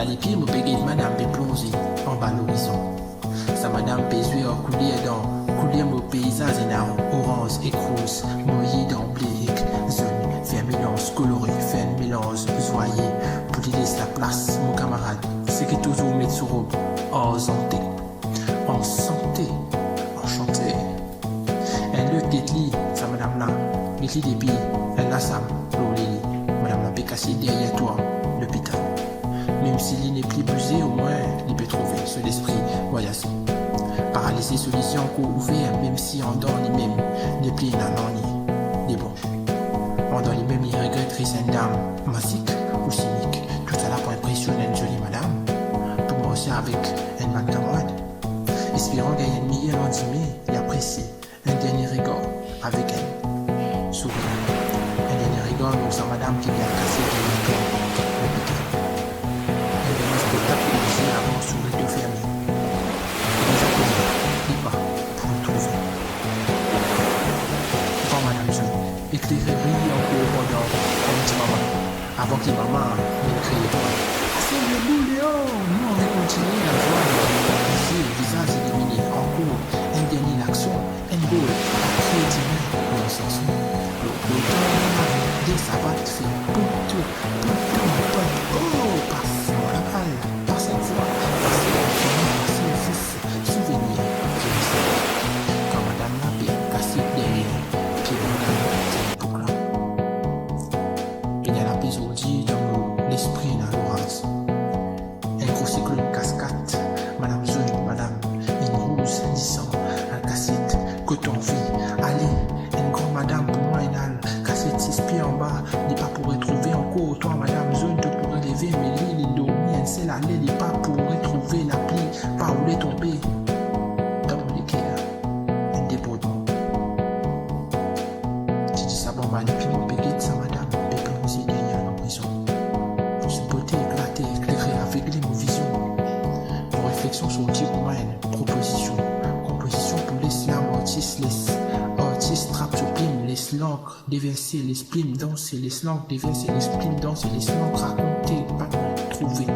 les pieds, me péguer madame peut plonger en bas l'horizon. Ça madame peut jouer en coulier dans coulier mon paysage énorme, orange et rose, mouillé dans blic, zone, fait un mélange coloré, fait un mélange joyeux, pour lui laisser la place, mon camarade, c'est qui toujours met sur robe, en santé, enchanté. Elle le détlie, ça madame là, détlie des billes, elle la sam, l'olili, madame la peut casser derrière toi, l'hôpital. Même s'il n'est plus busé, au moins, il peut trouver ce l'esprit voyager. Paralysé solution qu'on ouvert, même si en dans les mêmes, les plis n'en ni bon. En dans les mêmes, il regrette une dame, massique ou cynique. Tout ça là pour impressionner une jolie madame. Pour moi aussi avec un man camarade. Espérant gagner une meilleure lendemain et apprécier un dernier regard avec elle. Sourire. Un dernier regard nous sa madame qui vient casser derrière toi. Un dernier spectacle aussi avant sous les deux fermés. Les appelés, les pas pour le trouver. Quand madame jeune, éclairée brille encore pendant un petit moment. Avant que maman ne crie pas. C'est le bouillon! Nous on va continuer la joie de le visage éliminé en cours. Un dernier action, un goal, après dîner, non sans son. Le temps, dès sa batte fait tout, oh, passe-moi la balle, passe une fois, passe une souvenir, je le sais. Quand madame l'a bien cassé derrière, puis madame c'est il y a la piste aujourd'hui dans l'esprit dans l'orage. Un gros cyclone cascade, madame jaune, madame une rouge, disant, la cassette, coton vie, allez, une grande madame pour moi, une halle, cassette 6 pieds en bas, n'est pas pour retrouver encore, toi madame jaune, te pourrais lever, mais lui, il dormit, un seul allée, n'est pas pour retrouver la pluie, pas où les tomber, dans mon équerre, un débordement. Tu dis ça, bon, bah, les piments pégués, ça madame, pépé aussi derrière la prison. Ce beauté éclaté, éclairé, aveuglé, nos visions. Nos réflexions sont humaines, propositions. Composition pour les slams, artistes trappent sur plume, les l'encre déverser, les splims danser, les slangs déverser, les splims danser, les slangs raconter, pas trouver.